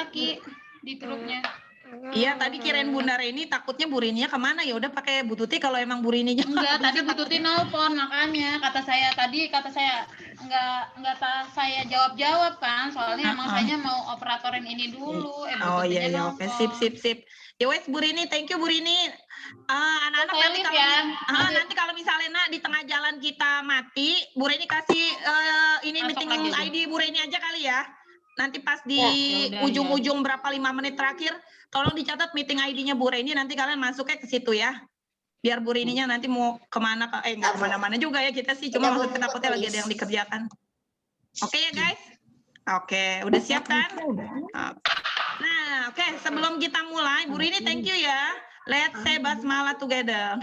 kaki di perutnya. Iya, tadi kirain Bunda Reni takutnya Bu Rininya kemana, ya udah pakai Bu Tuti kalau emang Bu Rininya. Enggak, tadi Bu Tuti nelpon, makanya kata saya enggak saya jawab kan, soalnya emang saya mau operatorin ini dulu. Bu Oh Tutinya iya, oke, sip. Ya wes Bu Rini, thank you Bu Rini. Anak-anak nanti kalau nanti kalau misalnya di tengah jalan kita mati, Bu Rini kasih ini meeting ID Bu Rini aja kali ya. Nanti pas di ujung-ujung berapa 5 menit terakhir, tolong dicatat meeting ID-nya Bu Rini, nanti kalian masuknya ke situ ya. Biar Bu Rininya nanti mau kemana, nggak kemana-mana juga ya kita sih, cuma maksudnya takutnya lagi ada yang dikerjakan. Oke ya guys? Oke, udah siap kan? Nah, oke, sebelum kita mulai, Bu Rini thank you ya. Let's say basmalah together.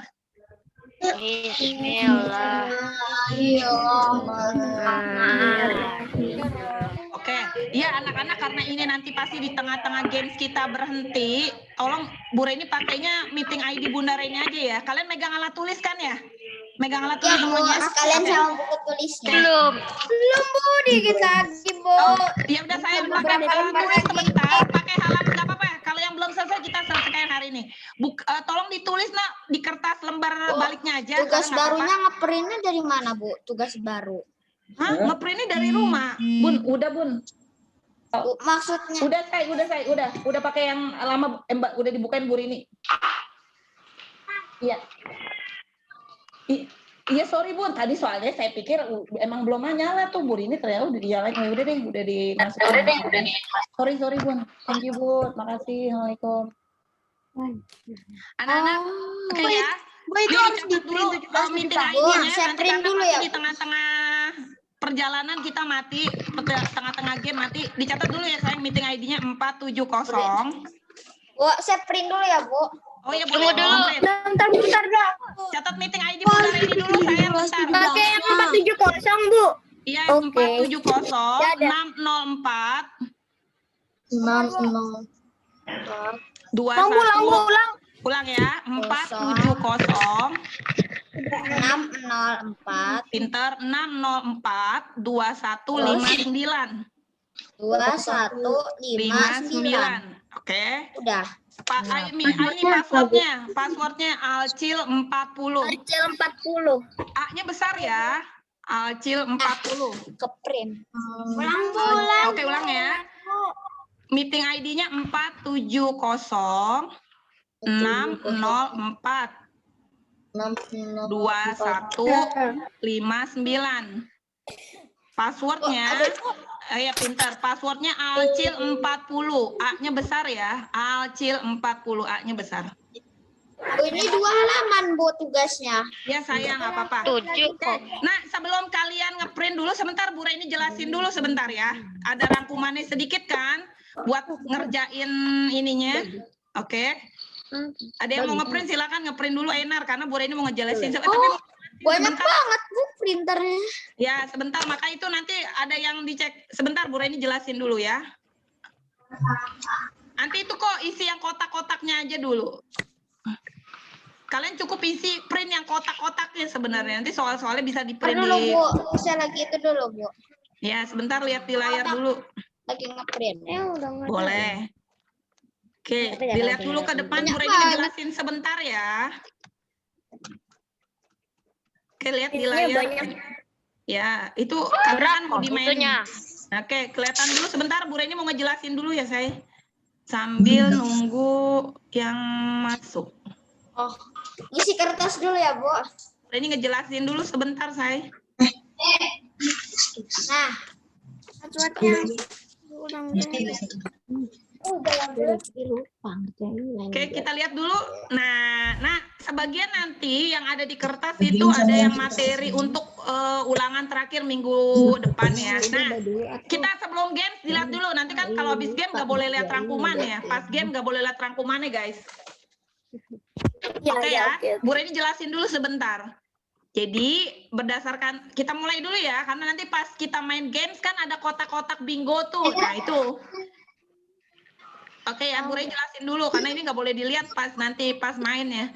Oke, ya anak-anak karena ini nanti pasti di tengah-tengah games kita berhenti, tolong Bu Reni pakainya meeting ID Bunda Reni aja ya. Kalian megang alat tulis kan ya? Megang alat tulis semuanya? Sekalian sama buku tulisnya. Belum Bu, dikit lagi Bu. Ya udah saya pakai alat tulis sebentar, pakai halaman nggak apa-apa. Kalau yang belum selesai kita selesaikan hari ini. Tolong ditulis di kertas lembar baliknya aja. Tugas barunya ngeprintnya dari mana Bu? Tugas baru. Hah? Ngeprintnya dari rumah. Bun, udah Bun. Bu, maksudnya? Udah pakai yang lama, Mbak, udah dibukain Bu Rini. Iya. Iya sorry Bun, tadi soalnya saya pikir emang belum nyala tuh Bu Rini, ternyata udah dinyalain. Udah deh, udah dimasukin. Sorry Bun. Thank you Bu, makasih. Assalamualaikum. Anak-anak, oke ya. Bu itu harus di print 17 meeting juta. ID-nya Saya print dulu ya. Di tengah-tengah perjalanan kita mati, tengah-tengah game mati, dicatat dulu ya sayang, meeting ID-nya 470. Bu, saya print dulu ya Bu. Oh ya boleh dulu. Bentar dah. Catat meeting ID Bunda Reni dulu saya bentar. Pakai yang 470 Bu. Iya, 470 604 Ulang. Ulang ya, 470 604 pinter 604 2159 2159. Oke. Udah. Ini passwordnya Alcil 40. Kecil 40. A-nya besar ya. Alcil 40. Ke print. Oke, ulang ya. Meeting ID-nya 470 604 2159. Passwordnya ya pintar. Passwordnya Alcil 40. A-nya besar ya. Alcil 40. A-nya besar. Oh, ini 2 halaman Bu tugasnya. Ya sayang, nggak apa-apa. 7 kok. Nah, sebelum kalian ngeprint dulu sebentar, Bu Reni jelasin dulu sebentar ya. Ada rangkumannya sedikit kan buat ngerjain ininya. Oke. Ada yang mau ngeprint silakan ngeprint dulu Enar karena Bu Reni mau ngejelasin. Tapi Banyak banget Bu printernya. ya sebentar, maka itu nanti ada yang dicek. Sebentar Bu Reni jelasin dulu ya. Nanti itu kok isi yang kotak-kotaknya aja dulu. Kalian cukup isi print yang kotak-kotaknya sebenarnya. Nanti soal-soalnya bisa di print dulu Bu, saya lagi itu dulu Bu. Ya, sebentar lihat di layar dulu. Lagi ngeprint. Boleh. Oke, dilihat dulu ke depan, Bu Reni jelasin sebentar ya. Oke, lihat di layar. Ya, itu karena kan mau dimainin. Oke, kelihatan dulu sebentar, Bu Reni mau ngejelasin dulu ya, saya. Sambil nunggu yang masuk. Oh, isi kertas dulu ya, Bu. Bu Reni ngejelasin dulu sebentar, saya. Nah, Oke, kita lihat dulu. Nah, sebagian nanti yang ada di kertas itu ada yang materi untuk ulangan terakhir minggu depan ya. Nah, kita sebelum games dilihat dulu. Nanti kan kalau habis game nggak boleh lihat rangkuman ya. Pas game nggak boleh lihat rangkumannya, guys. Oke ya, Bu Reni jelasin dulu sebentar. Jadi berdasarkan, kita mulai dulu ya, karena nanti pas kita main games kan ada kotak-kotak bingo tuh. Nah itu. Oke ya, Bu Reni jelasin dulu karena ini nggak boleh dilihat pas main ya.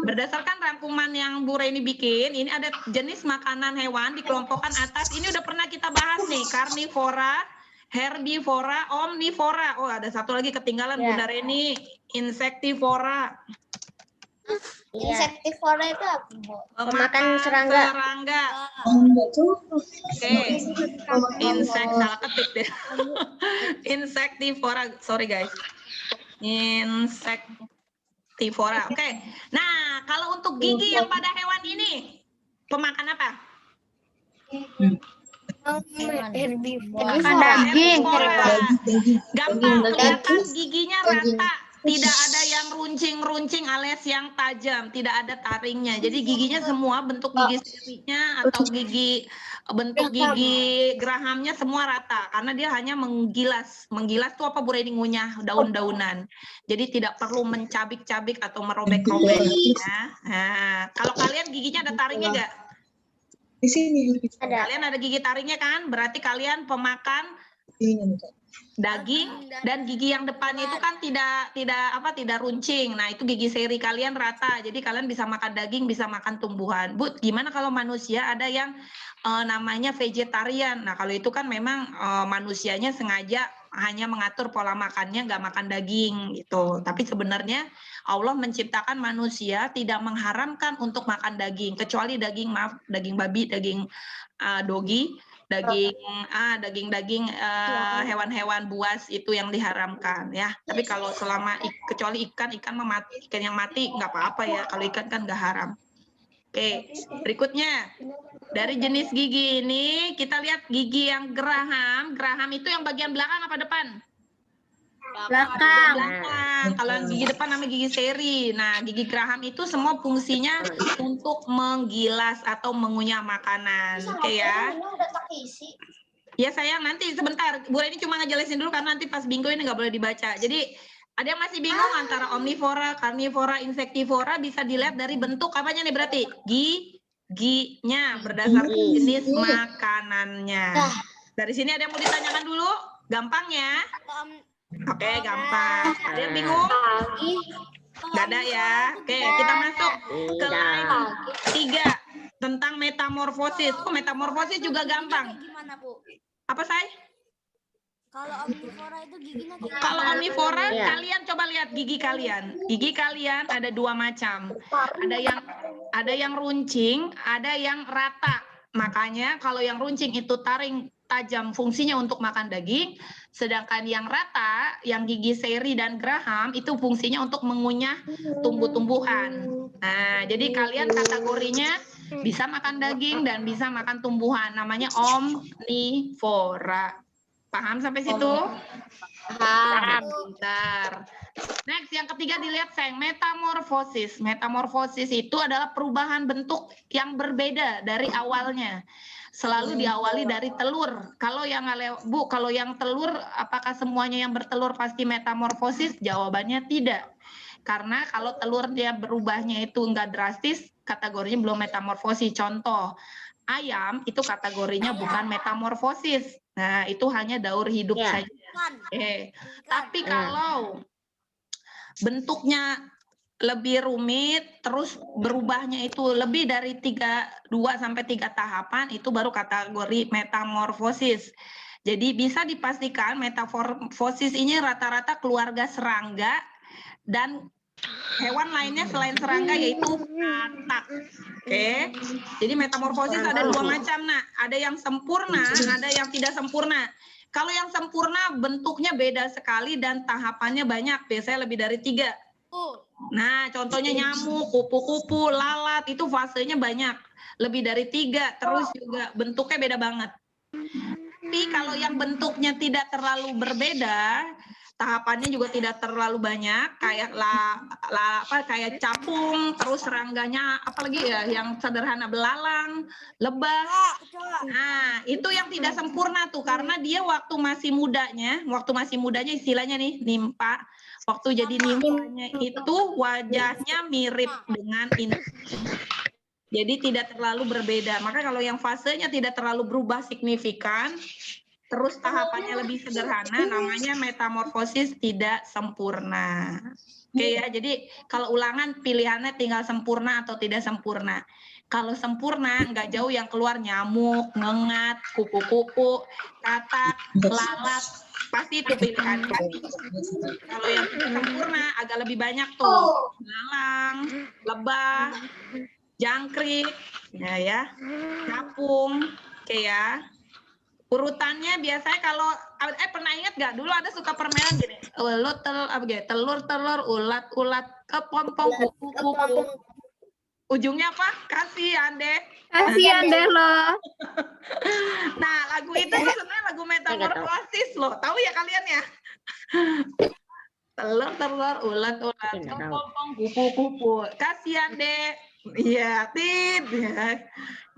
Berdasarkan rangkuman yang Bu Reni bikin, ini ada jenis makanan hewan dikelompokkan atas. Ini udah pernah kita bahas nih, karnivora, Herbivora, omnivora. Oh, ada satu lagi ketinggalan Bunda Reni. Insektivora. Insektivora itu apa, Bu? Pemakan serangga. Oke. Insek, salah ketik deh. Insektivora. Sorry guys. Insektivora. Oke. Nah, kalau untuk gigi yang pada hewan ini, pemakan apa? Makan daging. Gampang, kelihatan giginya rata. Tidak ada yang runcing-runcing alias yang tajam. Tidak ada taringnya. Jadi giginya semua bentuk gigi serinya atau bentuk gigi gerahamnya semua rata. Karena dia hanya menggilas. Menggilas itu apa, Bu Reni? Ngunyah daun-daunan. Jadi tidak perlu mencabik-cabik atau merobek-robek. Ya. Nah, kalau kalian giginya ada taringnya nggak? Di sini. Kalian ada gigi taringnya kan? Berarti kalian pemakan daging, dan gigi yang depannya itu kan tidak runcing. Nah, itu gigi seri kalian rata. Jadi kalian bisa makan daging, bisa makan tumbuhan. Bu, gimana kalau manusia ada yang namanya vegetarian? Nah, kalau itu kan memang manusianya sengaja hanya mengatur pola makannya, nggak makan daging gitu. Tapi sebenarnya Allah menciptakan manusia tidak mengharamkan untuk makan daging, kecuali daging babi, daging dogi, daging hewan-hewan buas itu yang diharamkan ya. Tapi kalau selama kecuali ikan yang mati nggak apa-apa ya. Kalau ikan kan nggak haram. Oke, berikutnya dari jenis gigi ini kita lihat gigi yang geraham. Geraham itu yang bagian belakang apa depan? Belakang. Kalau yang gigi depan namanya gigi seri. Nah, gigi geraham itu semua fungsinya untuk menggilas atau mengunyah makanan. Oke ya. Ya sayang, nanti sebentar. Bu Reni cuma ngejelasin dulu karena nanti pas bingo ini nggak boleh dibaca. Jadi ada yang masih bingung antara omnivora, karnivora, insektivora, bisa dilihat dari bentuk apanya nih berarti? Giginya berdasarkan jenis makanannya. Dari sini ada yang mau ditanyakan dulu? Gampang ya? Oke, gampang. Ada yang bingung? Nggak ada ya? Oke, kita masuk ke line 3 tentang metamorfosis. Oh, metamorfosis juga gampang. Gimana, Bu? Apa, Say? Kalau omnivora itu giginya Kalau omnivora, kalian coba lihat gigi kalian. Gigi kalian ada 2 macam. Ada yang runcing, ada yang rata. Makanya kalau yang runcing itu taring tajam, fungsinya untuk makan daging, sedangkan yang rata, yang gigi seri dan geraham itu fungsinya untuk mengunyah tumbuh-tumbuhan. Nah, jadi kalian kategorinya bisa makan daging dan bisa makan tumbuhan, namanya omnivora. Paham sampai situ? Paham. Bentar. Next, yang ketiga dilihat sayang, metamorfosis. Metamorfosis itu adalah perubahan bentuk yang berbeda dari awalnya. Selalu diawali dari telur. Kalau yang telur, apakah semuanya yang bertelur pasti metamorfosis? Jawabannya tidak. Karena kalau telur dia berubahnya itu enggak drastis, kategorinya belum metamorfosis. Contoh, ayam itu kategorinya bukan metamorfosis. Nah, itu hanya daur hidup saja. Tapi kalau bentuknya lebih rumit, terus berubahnya itu lebih dari 2 sampai 3 tahapan, itu baru kategori metamorfosis. Jadi bisa dipastikan metamorfosis ini rata-rata keluarga serangga dan hewan lainnya selain serangga yaitu katak. Oke. Jadi metamorfosis ada 2 macam, Nak. Ada yang sempurna, ada yang tidak sempurna. Kalau yang sempurna bentuknya beda sekali dan tahapannya banyak, biasanya lebih dari 3. Nah, contohnya nyamuk, kupu-kupu, lalat, itu fasenya banyak. Lebih dari 3, terus juga bentuknya beda banget. Tapi kalau yang bentuknya tidak terlalu berbeda, tahapannya juga tidak terlalu banyak, kayak kayak capung, terus serangganya apalagi ya yang sederhana, belalang, lebah. Nah, itu yang tidak sempurna tuh karena dia waktu masih mudanya istilahnya nih nimpa. Waktu jadi nimpanya itu wajahnya mirip dengan ini. Jadi tidak terlalu berbeda. Maka kalau yang fasenya tidak terlalu berubah signifikan, terus tahapannya lebih sederhana, namanya metamorfosis tidak sempurna. Oke ya, jadi kalau ulangan pilihannya tinggal sempurna atau tidak sempurna. Kalau sempurna, nggak jauh yang keluar nyamuk, ngengat, kupu-kupu, katak, lalat. Pasti itu pilihan. Kalau yang sempurna, agak lebih banyak tuh. Lalang, lebah, jangkrik, ya, capung, oke ya. Urutannya biasanya kalau pernah ingat nggak dulu ada suka permainan gini, telur, ulat, kepompong, kupu-kupu. Ujungnya apa? Kasihan deh. Kasihan deh lo. Nah, lagu itu sebenarnya lagu metamorfosis loh. Tahu ya kalian ya? Telur, ulat, kepompong, kupu-kupu. Kasihan deh. Iya, Tit. Ya.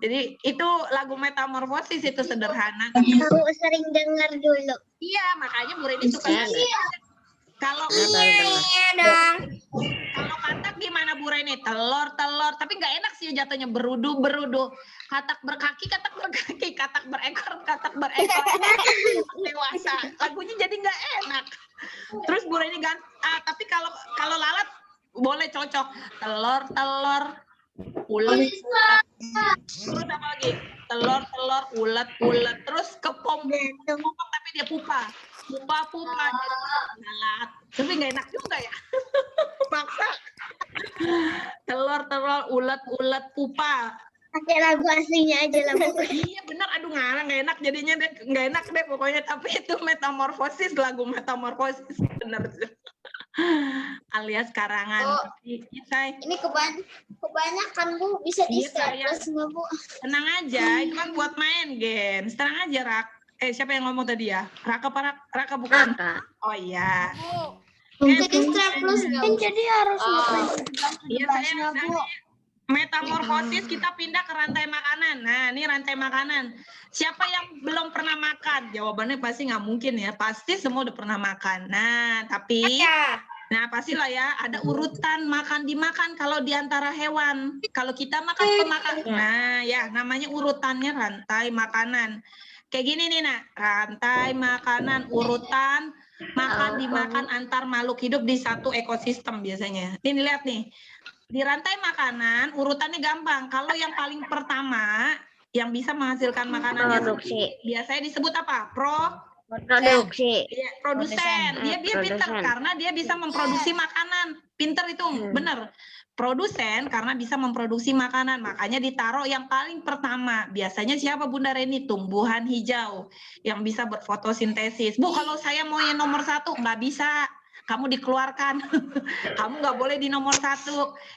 Jadi itu lagu metamorfosis itu sederhana. Aku sering dengar dulu. Iya, makanya Bu Reni suka. Kalau dong. kalau katak gimana Bu Reni? Telur, tapi nggak enak sih jatuhnya berudu. Katak berkaki, katak berekor. Dewasa. Lagunya jadi nggak enak. Terus Bu Reni tapi kalau lalat boleh cocok. Telur, ulat. Terus apa lagi? Telur, ulat. Terus kepompong tapi dia pupa lalat. Tapi nggak enak juga ya. Maksa. Telur, ulat, pupa. Pakai lagu aslinya aja lah, Bu. Iya benar, aduh ngarang nggak enak jadinya deh, nggak enak deh pokoknya. Tapi itu metamorfosis, lagu metamorfosis bener. Alias karangan. Ini kebanyakan, Bu. Bisa di staples nggak, Bu? Tenang aja, itu kan buat main game. Tenang aja, Rak. Siapa yang ngomong tadi ya? Raka bukan? Oh iya. Jadi staples nggak, Bu? Jadi harus Iya saya metamorfosis, kita pindah ke rantai makanan. Nah, ini rantai makanan. Siapa yang belum pernah makan? Jawabannya pasti nggak mungkin ya. Pasti semua udah pernah makan. Nah, tapi pastilah ya, ada urutan makan dimakan kalau di antara hewan. Kalau kita makan pemakan. Nah, ya namanya urutannya rantai makanan. Kayak gini nih, Nak. Rantai makanan, urutan makan dimakan antar makhluk hidup di satu ekosistem biasanya. Ini lihat nih. Di rantai makanan urutannya gampang. Kalau yang paling pertama yang bisa menghasilkan makanannya biasanya disebut apa? Produksi. Produsen. Dia pintar karena dia bisa memproduksi makanan. Pintar itu, benar. Produsen karena bisa memproduksi makanan. Makanya ditaruh yang paling pertama. Biasanya siapa Bunda Reni? Tumbuhan hijau yang bisa berfotosintesis. Bu, kalau saya mau yang nomor 1 nggak bisa. Kamu dikeluarkan. Kamu nggak boleh di nomor 1.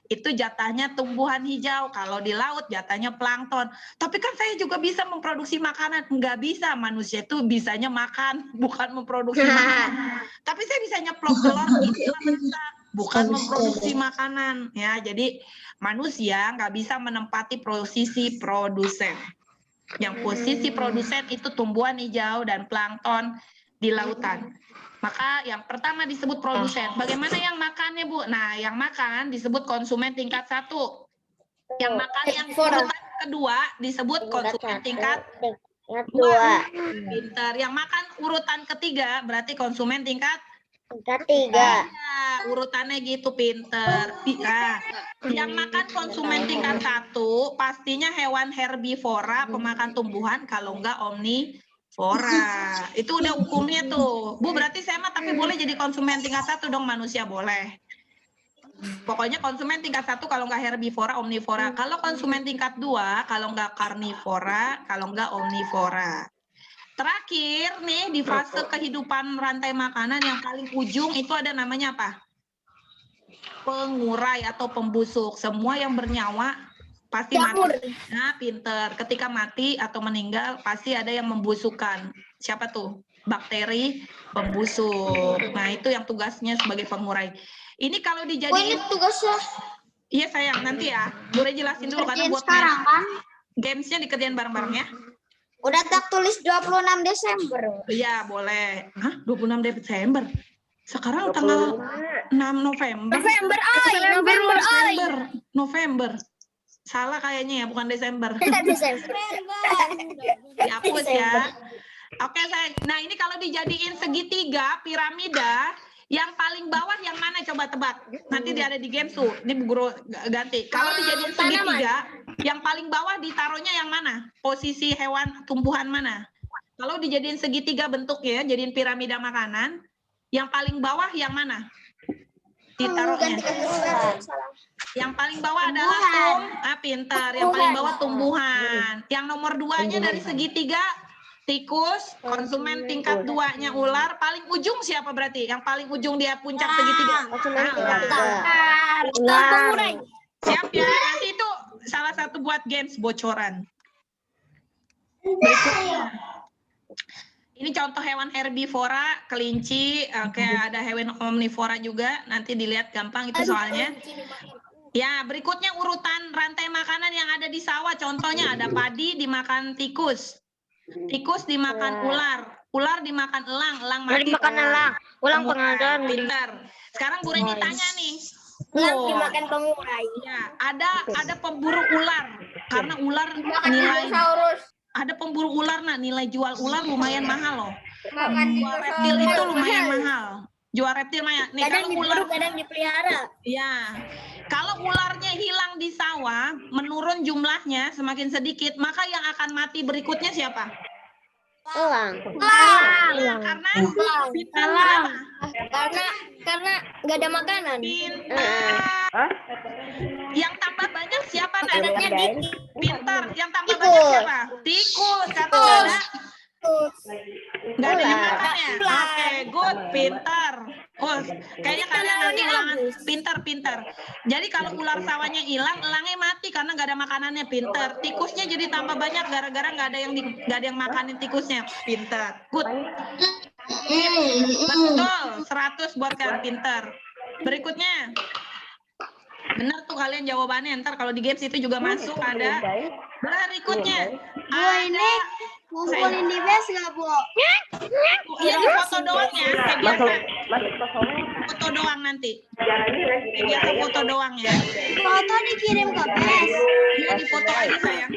Itu jatahnya tumbuhan hijau. Kalau di laut jatahnya plankton. Tapi kan saya juga bisa memproduksi makanan. Nggak bisa. Manusia itu bisanya makan, bukan memproduksi makanan. Tapi saya bisa nyeplok telur, itulah masak, bukan memproduksi makanan. Ya, jadi manusia nggak bisa menempati posisi produsen. Yang posisi produsen itu tumbuhan hijau dan plankton di lautan. Maka yang pertama disebut produsen. Bagaimana yang makannya, Bu? Nah, yang makan disebut konsumen tingkat 1. Yang makan yang urutan kedua disebut konsumen tingkat 2. Pintar. Yang makan urutan ketiga berarti konsumen tingkat 3. Ya, urutannya gitu, pinter. Yang makan konsumen tingkat 1 pastinya hewan herbivora, pemakan tumbuhan, kalau enggak omnivora. Itu udah hukumnya tuh. Bu, berarti saya mah tapi boleh jadi konsumen tingkat 1 dong, manusia boleh. Pokoknya konsumen tingkat 1 kalau nggak herbivora, omnivora. Kalau konsumen tingkat 2, kalau nggak karnivora, kalau nggak omnivora. Terakhir nih di fase kehidupan rantai makanan yang paling ujung itu ada namanya apa? Pengurai atau pembusuk. Semua yang bernyawa pasti mati. Nah, pinter. Ketika mati atau meninggal pasti ada yang membusukkan. Siapa tuh? Bakteri pembusuk. Nah, itu yang tugasnya sebagai pengurai. Ini kalau dijadiin ini tugasnya. Iya sayang, nanti ya. Boleh jelasin dulu karena buat sekarang kan. Gamesnya dikerjain bareng-bareng ya. Udah tak tulis 26 Desember. Iya, boleh. Hah? 26 Desember? Sekarang tanggal 6 November. November. Salah kayaknya ya, bukan Desember. Dihapus ya. Oke, sayang. Nah, ini kalau dijadiin segitiga, piramida, Yang paling bawah yang mana coba tebak? Nanti dia ada di game tuh. Ini Bu Guru ganti. Kalau dijadiin segitiga, yang paling bawah ditaruhnya yang mana? Posisi hewan tumbuhan mana? Kalau dijadiin segitiga bentuknya, jadiin piramida makanan, yang paling bawah yang mana? Ditaruhnya. Yang paling bawah adalah pintar. Yang paling bawah tumbuhan. Yang nomor 2-nya dari segitiga tikus, konsumen tingkat 2-nya ular, paling ujung siapa berarti? Yang paling ujung dia puncak segitiga. Ular. Siap ya, nanti itu salah satu buat games bocoran. Berikutnya. Ini contoh hewan herbivora, kelinci, kayak ada hewan omnivora juga, nanti dilihat gampang itu soalnya. Ya, berikutnya urutan rantai makanan yang ada di sawah, contohnya ada padi dimakan tikus, tikus dimakan ular, ular dimakan elang, elang mati. Dimakan elang, ulang pengadaan. Pintar. Sekarang Bu Reni tanya nih. Ular dimakan pengurai. Ya, ada pemburu ular, karena ular Dimakan nilai dinosaurus. ada pemburu ular, nah nilai jual ular lumayan mahal loh. Makan Jual reptil itu lumayan mahal. Jual reptil mahal. Nih Kadang kalau ular, diburu, kadang dipelihara. ya, kalau ularnya hilang di sawah, menurun jumlahnya semakin sedikit, maka yang akan mati berikutnya siapa? Elang. Nah, karena pintar berapa? Karena nggak ada makanan. Pintar. Yang tambah banyak siapa nak? Makanannya dikit. Pintar. Yang tambah banyak siapa? Tikus. Karena nggak ada yang makan ya. Oke, good, pintar. Oh, kayaknya kalian nanti ulangan pintar. Jadi kalau ular sawahnya hilang, elangnya mati karena nggak ada makanannya. Pintar. Tikusnya jadi tambah banyak gara-gara nggak ada yang makanin tikusnya. Pintar. Good. Betul. 100 buat kalian pintar. Berikutnya. Benar tuh kalian jawabannya. Ntar kalau di games itu juga masuk ada. Berikutnya. Ada. Ngumpulin di base nggak, Bu? Iya di foto doang ya, kayak biasa. Foto doang nanti. Kayak biasa foto doang ya. Foto dikirim ke base. Iya di foto aja sayang.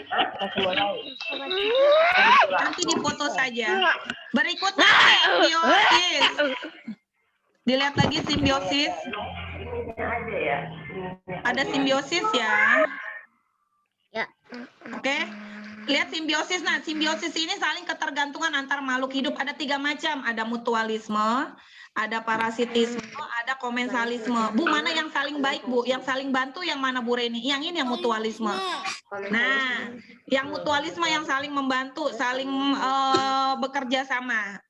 Nanti di foto saja. Berikutnya simbiosis. Dilihat lagi simbiosis. Ada simbiosis ya. Ya. Oke. Lihat simbiosis. Nah, simbiosis ini saling ketergantungan antar makhluk hidup. Ada 3 macam. Ada mutualisme, ada parasitisme, ada komensalisme. Bu, mana yang saling baik, Bu? Yang saling bantu yang mana, Bu Reni? Yang ini yang mutualisme. Nah, yang mutualisme yang saling membantu, saling bekerja sama.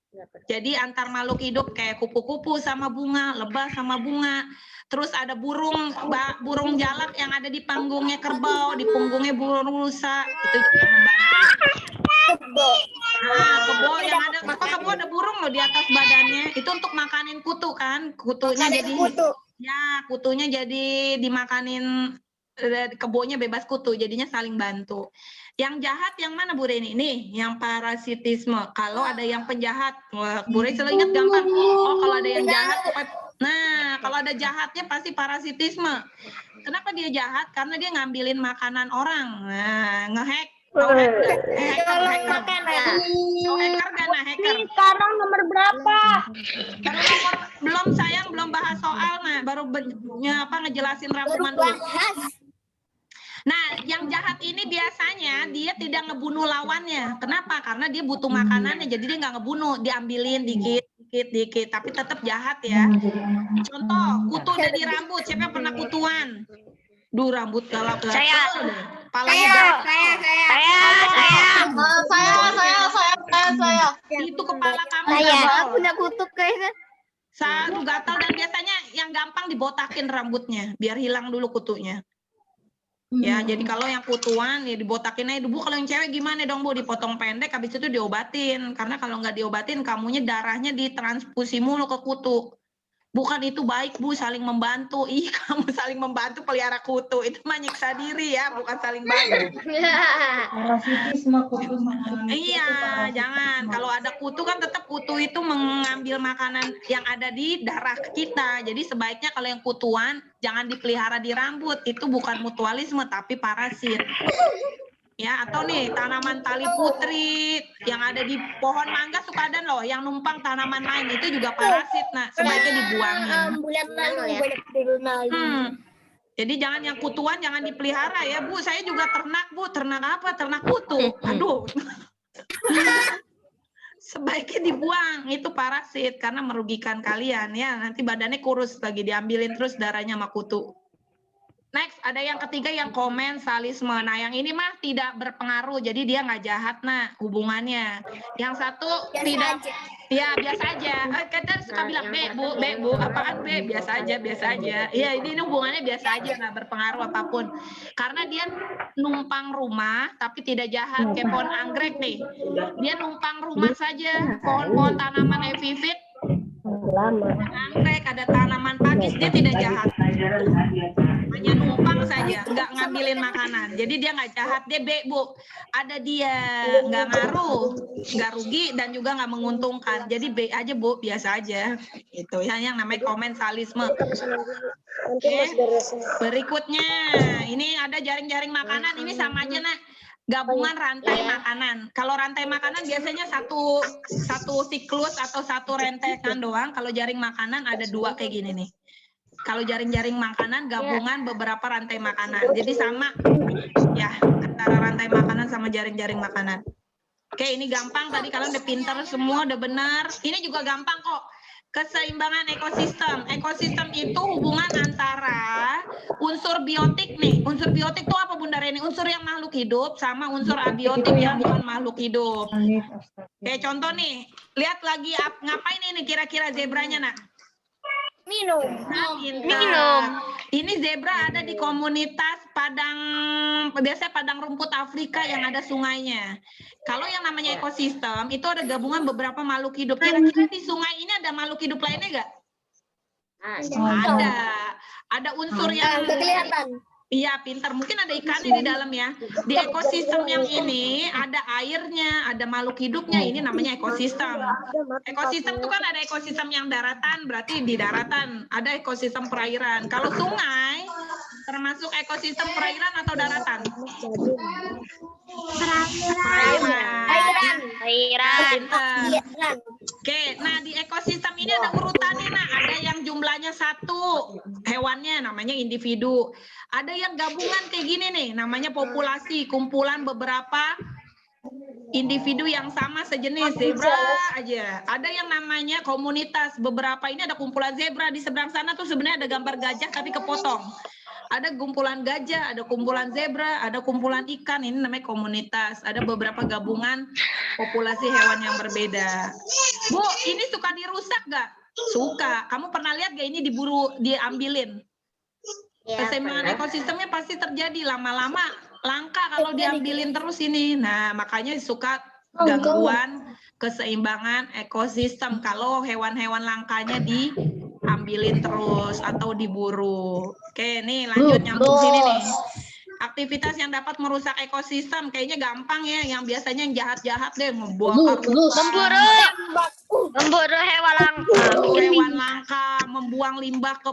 Jadi antar makhluk hidup kayak kupu-kupu sama bunga, lebah sama bunga. Terus ada burung jalak yang ada di panggungnya kerbau, di punggungnya burung rusa. Itu juga membantu. Nah, kebo yang ada, kebo ada burung loh di atas badannya. Itu untuk makanin kutu kan? Kutunya jadi ya, kutunya jadi dimakanin, kebonya bebas kutu, jadinya saling bantu. Yang jahat yang mana Bu Reni? Nih, yang parasitisme. Kalau ada yang penjahat, Bu Reni selalu ingat gampang. Oh, kalau ada yang jahat, nah, kalau ada jahatnya pasti parasitisme. Kenapa dia jahat? Karena dia ngambilin makanan orang. Nah, ngehack. Hacker hacker. Sekarang nomor berapa? Belum sayang, belum bahas soal, nah baru ngejelasin rangkuman dulu. Nah, yang jahat ini biasanya dia tidak ngebunuh lawannya. Kenapa? Karena dia butuh makanannya, jadi dia nggak ngebunuh, diambilin dikit, tapi tetap jahat ya. Contoh, kutu ada di rambut. Siapa yang pernah kutuan? Duh, rambut galak. Saya. Palanya Saya. itu kepala kamu Saya gatal. punya kutub kayaknya. Satu gatal, dan biasanya yang gampang dibotakin rambutnya biar hilang dulu kutunya. Ya, jadi kalau yang kutuan ya dibotakin aja. Bu, kalau yang cewek gimana dong, Bu? Dipotong pendek, habis itu diobatin. Karena kalau nggak diobatin, kamunya darahnya ditransfusi mulu ke kutu. Bukan itu baik, Bu, saling membantu. Ih, kamu saling membantu pelihara kutu. Itu mah nyiksa diri ya, bukan saling bantu. Parasitisme kutu. Iya, jangan. Kalau ada kutu kan tetap kutu itu mengambil makanan yang ada di darah kita. Jadi sebaiknya kalau yang kutuan jangan dipelihara di rambut. Itu bukan mutualisme tapi parasit. ya, atau nih tanaman tali putri yang ada di pohon mangga suka ada loh yang numpang tanaman lain, itu juga parasit. Nah, sebaiknya dibuangin. Bulan lalu ya. banyak turun Jadi jangan yang kutuan jangan dipelihara ya, Bu. Saya juga ternak, Bu. Ternak apa? Ternak kutu. Aduh. Sebaiknya dibuang, itu parasit karena merugikan kalian ya. Nanti badannya kurus lagi, diambilin terus darahnya sama kutu. Next, ada yang ketiga yang komensalisme. Nah, yang ini mah tidak berpengaruh, jadi dia nggak jahat, nah hubungannya. Yang satu tidak, ya biasa aja. Kadang suka bilang B bu, apaan B? Biasa aja. Ya ini hubungannya biasa aja, nggak berpengaruh apapun. Karena dia numpang rumah, tapi tidak jahat kayak pohon anggrek nih. Dia numpang rumah saja, pohon-pohon tanaman epifit. Anggrek ada tanaman pakis, dia tidak jahat. Hanya numpang saja, nggak ngambilin makanan. Jadi dia nggak jahat, dia B, Bu. Ada dia, nggak ngaruh, nggak rugi, dan juga nggak menguntungkan. Jadi B aja, Bu, biasa aja. Itu yang namanya komensalisme. Oke. Berikutnya, ini ada jaring-jaring makanan. Ini sama aja, nak. Gabungan rantai makanan. Kalau rantai makanan biasanya satu siklus atau satu rentetan doang. Kalau jaring makanan ada dua kayak gini nih. Kalau jaring-jaring makanan gabungan beberapa rantai makanan. Jadi sama ya antara rantai makanan sama jaring-jaring makanan. Oke, ini gampang. Tadi kalian udah pintar semua, udah benar. Ini juga gampang kok. Keseimbangan ekosistem. Ekosistem itu hubungan antara unsur biotik nih. Unsur biotik itu apa Bunda Reni? Unsur yang makhluk hidup sama unsur abiotik yang bukan makhluk hidup. Oke, contoh nih. Lihat lagi ngapain ini kira-kira zebranya, nak? minum. Ini zebra ada di komunitas biasanya padang rumput Afrika yang ada sungainya. Kalau yang namanya ekosistem itu ada gabungan beberapa makhluk hidup. Kira-kira di sungai ini ada makhluk hidup lainnya nggak? Ada unsur yang Kelihatan. Iya, pintar. Mungkin ada ikannya di dalam ya. Di ekosistem yang ini ada airnya, ada makhluk hidupnya. Ini namanya ekosistem. Ekosistem itu kan ada ekosistem yang daratan, berarti di daratan. Ada ekosistem perairan. Kalau sungai, termasuk ekosistem perairan atau daratan? Perairan. Oke, nah di ekosistem ini ada urutannya. Nah, ada yang jumlahnya satu, hewannya namanya individu. Ada yang gabungan kayak gini nih, namanya populasi, kumpulan beberapa individu yang sama sejenis, zebra aja. Ada yang namanya komunitas, beberapa ini ada kumpulan zebra, di seberang sana tuh sebenarnya ada gambar gajah tapi kepotong. Ada kumpulan gajah, ada kumpulan zebra, ada kumpulan ikan, ini namanya komunitas. Ada beberapa gabungan populasi hewan yang berbeda. Bu, ini suka dirusak nggak? Suka. Kamu pernah lihat nggak ini diburu, diambilin? Keseimbangan ekosistemnya pasti terjadi, lama-lama langka kalau diambilin terus ini. Nah, makanya suka gangguan keseimbangan ekosistem kalau hewan-hewan langkanya diambilin terus atau diburu. Oke, nih lanjut nyambung sini nih. Aktivitas yang dapat merusak ekosistem kayaknya gampang ya, yang biasanya yang jahat-jahat deh, membuang Memburu hewan langka. Membuang limbah ke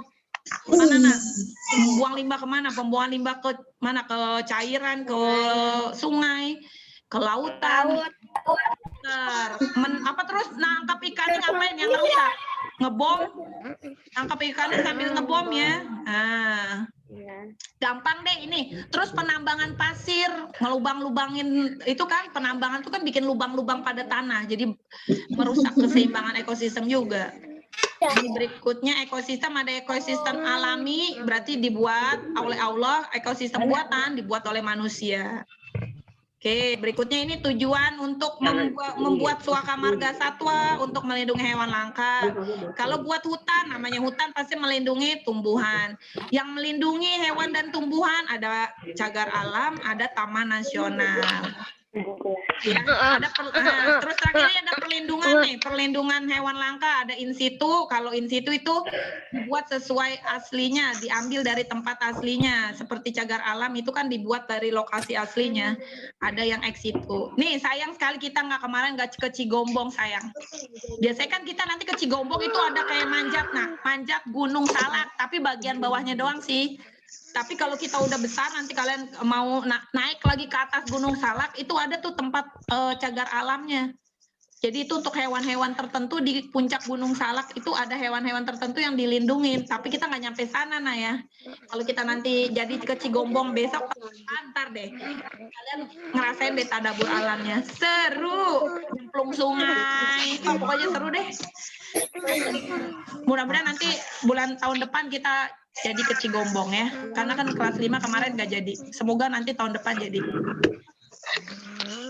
mana, nak? Membuang limbah kemana? Membuang limbah ke mana? Ke cairan, ke sungai, ke lautan. Apa terus nangkap ikannya ngapain? Yang rusak? Ngebom? Nangkap ikannya sambil ngebom ya? Nah, gampang deh ini. Terus penambangan pasir, ngelubang-lubangin itu kan, penambangan itu kan bikin lubang-lubang pada tanah, jadi merusak keseimbangan ekosistem juga. Ini berikutnya ekosistem, ada ekosistem alami, berarti dibuat oleh Allah, ekosistem buatan dibuat oleh manusia. Oke, berikutnya ini tujuan untuk membuat suaka marga satwa untuk melindungi hewan langka. Kalau buat hutan, namanya hutan pasti melindungi tumbuhan. Yang melindungi hewan dan tumbuhan ada cagar alam, ada taman nasional. Ya, terus terakhirnya ada perlindungan nih, perlindungan hewan langka, ada in situ. Kalau in situ itu dibuat sesuai aslinya, diambil dari tempat aslinya. Seperti cagar alam itu kan dibuat dari lokasi aslinya. Ada yang ex situ. Nih sayang sekali kita kemarin nggak ke Cigombong, sayang. Biasanya kan kita nanti ke Cigombong itu ada kayak manjat Gunung Salak, tapi bagian bawahnya doang sih. Tapi kalau kita udah besar, nanti kalian mau naik lagi ke atas Gunung Salak, itu ada tuh tempat cagar alamnya. Jadi itu untuk hewan-hewan tertentu di puncak Gunung Salak itu ada hewan-hewan tertentu yang dilindungin. Tapi kita nggak nyampe sana, nah ya. Kalau kita nanti jadi ke Cigombong besok, antar deh. Kalian ngerasain deh tadabur alamnya. Seru. Nyemplung sungai. Oh, pokoknya seru deh. Mudah-mudahan nanti tahun depan kita jadi ke Cigombong ya. Karena kan kelas 5 kemarin nggak jadi. Semoga nanti tahun depan jadi.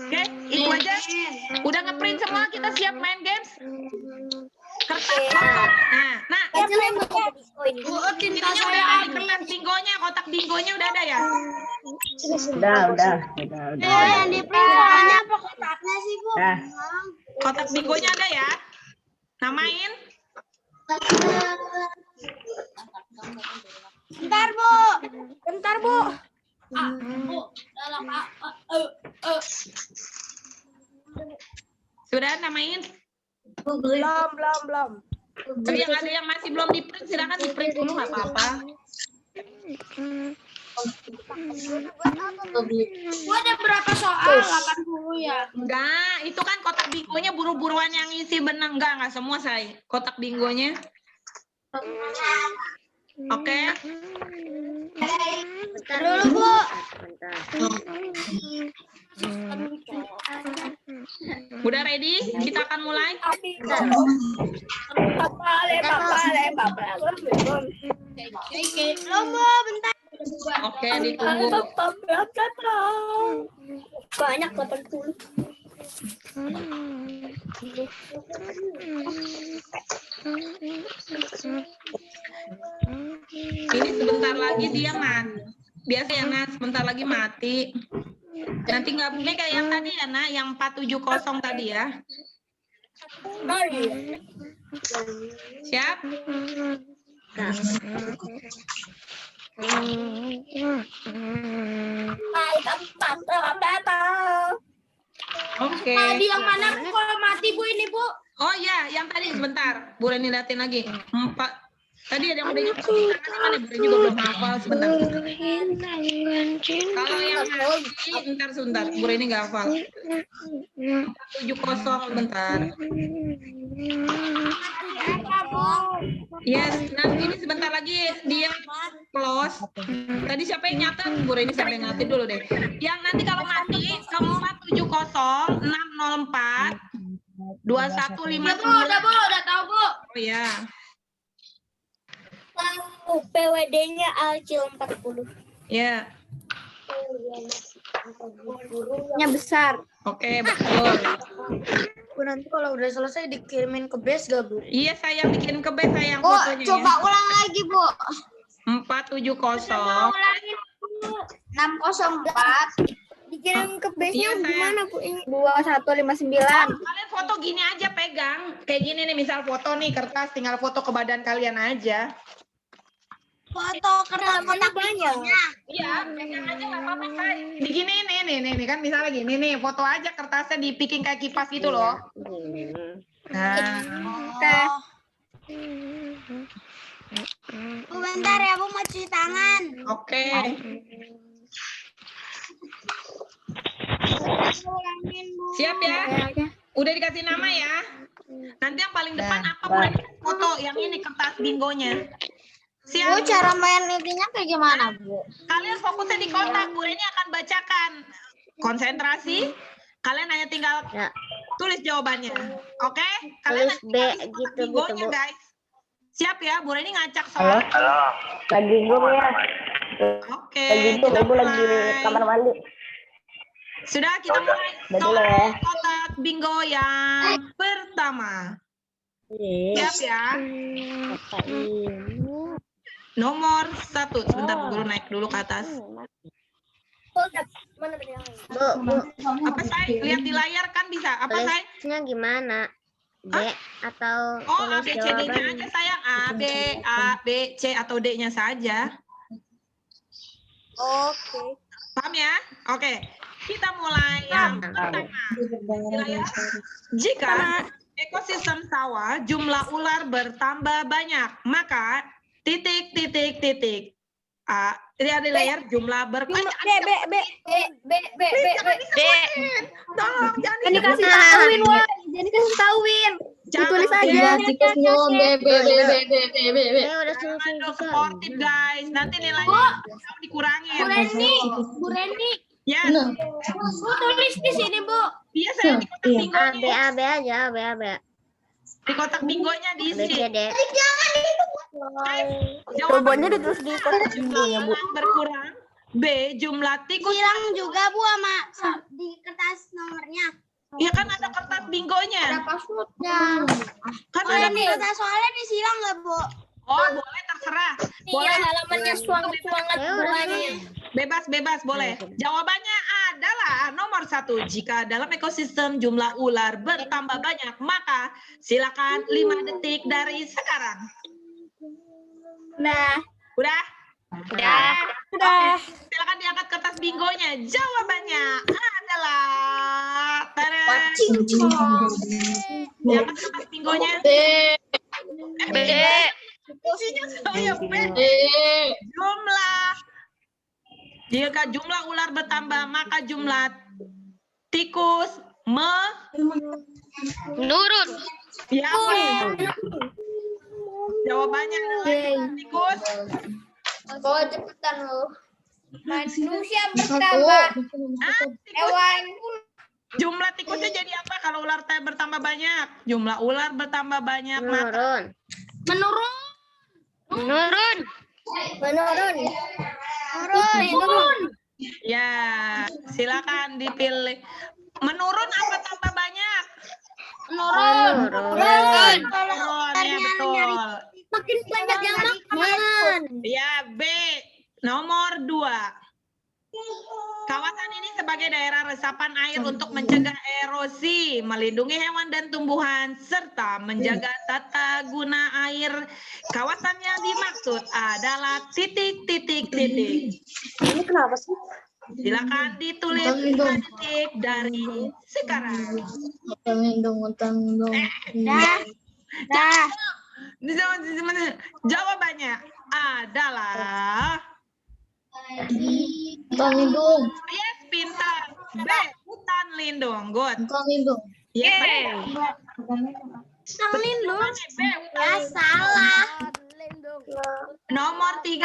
Oke, itu aja. Udah ngeprint semua, kita siap main games. Kertas kosong. Nah, ininya udah ada kertas bingonya, kotak bingonya udah ada ya? Udah. Yang di printnya apa kotaknya sih, Bu? Dah. Kotak bingonya ada ya? Namain? Bentar, Bu. Sudah namain? Belum. Tapi yang ada yang masih belum di print, silakan di print dulu nggak apa-apa. Ada berapa soal? 80 ya. Enggak, itu kan kotak bingonya buru-buruan yang isi benang. Enggak semua saya. Kotak bingonya. Oke. Bentar dulu, Bu. Udah ready? Kita akan mulai. Belum, Bu, bentar. Oke, ditunggu. Banyak 80. Ini sebentar lagi dia mati. Biasa ya, Nas, sebentar lagi mati. Nanti nggak boleh kayak yang tadi ya, Nak, yang 470 tadi ya. Siap? Oke. Tadi yang mana, Bu? Kalau mati, Bu, ini, Bu. Oh iya, yang tadi sebentar. Bu Reni liatin lagi. 4. Tadi ada yang udah nyebutin tangannya mana? Bu Reni juga belum hafal sebentar. Kalau yang mati, bentar sebentar. Bu Reni nggak hafal. 470 bentar. Yes, nanti ini sebentar lagi dia close. Tadi siapa yang nyatet? Bu Reni sampai nyatet dulu deh. Yang nanti kalau mati 470 604 2159. Udah, Bu, udah tahu, Bu. Oh ya. PWD-nya Alcil 40. Ya. Nya besar. Oke, betul. Bu, nanti kalau udah selesai dikirimin ke base gak, Bu? Iya, sayang bikin ke base sayang Bu, fotonya coba ya. ulang lagi, Bu. 470. Ulangin, Bu. 604. Dikirim ke base-nya Iya, gimana, Bu? Ini 2159. Kalian foto gini aja pegang. Kayak gini nih, misal foto nih kertas, tinggal foto ke badan kalian aja. Foto kotak banyak. Iya, pegang aja nggak apa-apa, Say. Di gini nih kan misalnya gini nih, foto aja kertasnya dipiking kayak kipas gitu loh. Nah, Oke. Bu, bentar ya, Bu, mau cuci tangan. oke. Ulangin, Bu. Siap ya? Udah dikasih nama ya? Nanti yang paling depan apa boleh foto yang ini kertas bingonya. Bu, Siap. cara main intinya kayak gimana, Bu? Kalian fokusnya di kotak, Bu Reni akan bacakan. Konsentrasi. Kalian hanya tinggal tulis jawabannya. Oke? Kalian Tulis nanti B kotak gitu, bingonya, Bu. guys. Siap ya? Bu Reni ngacak soal. Lagi gue ya. Oke. Lagi itu kita ibu lagi di mulai. kamar mandi. Sudah, kita mulai. Udah dulu ya. Soal kotak bingo yang pertama. Siap ya? Nomor 1. Sebentar, Bu Guru naik dulu ke atas. Bu, Apa, Say? Lihat di layar kan bisa. Apa, Say? tulisnya gimana? B atau Oh, A, tulis B, C, D-nya jawaban? aja, sayang. A, B, C, atau D-nya saja. Oke. Paham ya? Oke. Kita mulai yang pertama. Di layar. Jika ekosistem sawah jumlah ular bertambah banyak, maka titik. Ini ada layer jumlah B. Tolong jangan Kan dikasih tauin, Wak. Jadi kasih tauin. Ditulis aja. Jangan dong sportif guys. Nanti nilainya dikurangin. Bu Reni. Ya. Bu tulis di sini, Bu. Iya saya di kotak bingonya. B aja, B. Di kotak bingonya diisi. Jawabannya ditulis di kotak bingonya, Bu. Berkurang. B jumlah tikus. Hilang juga, Bu, sama di kertas nomornya. Iya kan ada kertas bingonya. Passwordnya. Kan Kalau ada di kertas soalnya disilang nggak, Bu? Oh boleh terserah. Boleh halamannya semangat buahnya. Bebas boleh. Jawabannya adalah nomor 1. Jika dalam ekosistem jumlah ular bertambah banyak, maka silakan 5 detik dari sekarang. Nah, Udah? Udah. Oke, silakan diangkat kertas bingonya. Jawabannya adalah diangkat kertas bingonya. B. Isinya saya B. Jika jumlah ular bertambah, maka jumlah tikus Menurun. Ya, jawabannya adalah tikus. oh cepetan lo. Manusia bertambah. Hewan pun Jumlah tikusnya jadi apa kalau ular bertambah banyak? Jumlah ular bertambah banyak, maka menurun. ya silakan dipilih. Menurun apa tambah banyak? Menurun. Menurun, ya betul. Makin banyak yang makan. Ya, B. Nomor 2. Kawasan ini sebagai daerah resapan air untuk mencegah erosi, melindungi hewan dan tumbuhan, serta menjaga tata guna air. Kawasan yang dimaksud adalah titik. Ini kenapa sih? Silakan ditulis 5 detik dari sekarang. Jawabannya adalah yes, pintar. B, hutan lindung. Good. Yes, Sang lindung. B, hutan Ya salah. Nomor 3.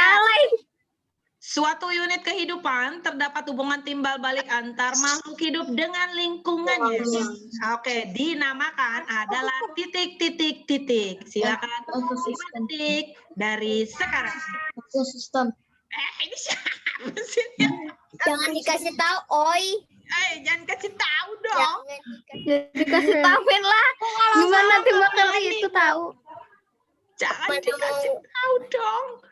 Suatu unit kehidupan terdapat hubungan timbal balik antar makhluk hidup dengan lingkungannya. Oke, dinamakan adalah titik. Silakan 5 detik dari sekarang. Ini siapa sih? Jangan dikasih tahu, Oi. Jangan kasih tahu dong. Dikasih tahuin lah. Gimana nanti bakal itu tahu? Jangan dikasih tahu dong.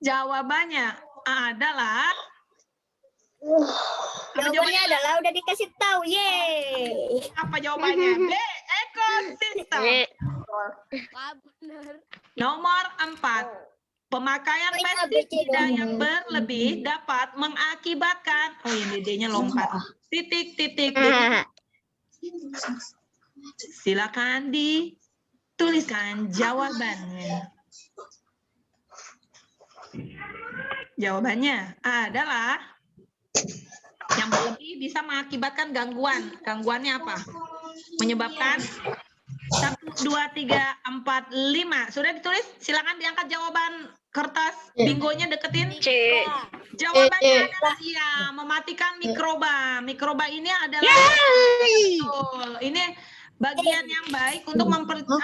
Jawabannya adalah udah dikasih tahu. Yeay. apa jawabannya? B, ekosistem. Nomor 4. Pemakaian pestisida yang berlebih dapat mengakibatkan ini D-nya lompat. Titik. Silakan dituliskan jawabannya. Jawabannya adalah yang berlebih bisa mengakibatkan gangguan. Gangguannya apa? Menyebabkan 1, 2, 3, 4, 5. Sudah ditulis? Silakan diangkat jawaban kertas bingonya, deketin. C. Jawabannya adalah iya, mematikan mikroba. Mikroba ini adalah betul. Ini bagian yang baik untuk membantu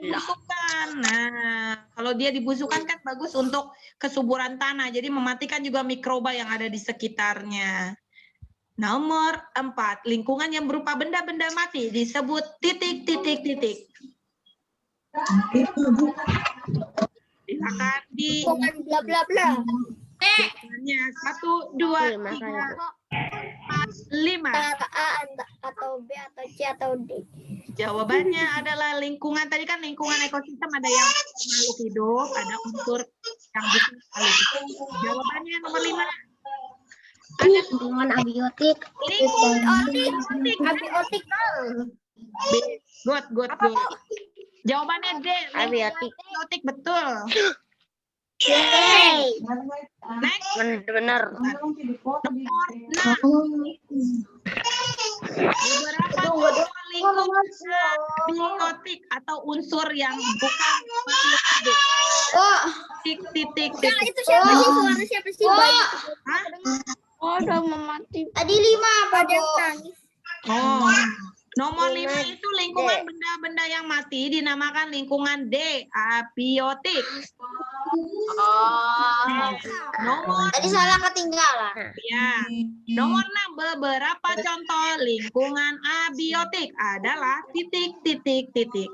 busukkan. Nah, kalau dia dibusukkan kan bagus untuk kesuburan tanah. Jadi mematikan juga mikroba yang ada di sekitarnya. Nomor 4, lingkungan yang berupa benda-benda mati disebut titik. Silakan di Bla bla bla. 1, 2, 3, 4, 5. A atau B atau C atau D. Jawabannya adalah lingkungan. Tadi kan lingkungan ekosistem ada yang makhluk hidup, ada unsur yang bukan makhluk hidup. Jawabannya nomor 5. Ada Lingkungan abiotik. Abiotik. Good. Jawabannya D. Abiotik. Abiotik betul. Yeay. Next. Bener. Nomor 6. Beberapa contoh lingkungan abiotik atau unsur yang bukan makhluk hidup. Oh, Titik. itu siapa sih? Suara siapa sih? Bayi. Hah? Oh, udah memati. Tadi 5 apa, Bu? Oh. Nomor 5 itu lingkungan benda-benda yang mati dinamakan lingkungan D, abiotik. Nomor Tadi salah ketinggalan. ya. Nomor 6 beberapa contoh lingkungan abiotik adalah titik.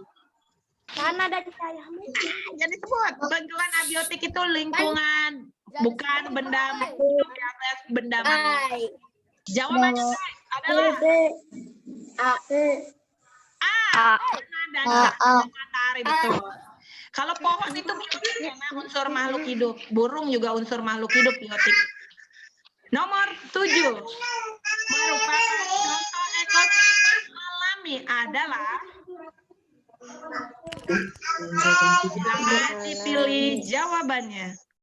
Mana dari saya? Jadi sebut lingkungan abiotik itu lingkungan bukan benda makhluk di atas benda makhluk. Jawabannya guys adalah A. Dan matahari betul. Kalau pohon itu biotik karena unsur makhluk hidup, burung juga unsur makhluk hidup biotik. Nomor 7 merupakan contoh ekosistem alami adalah silakan dipilih jawabannya.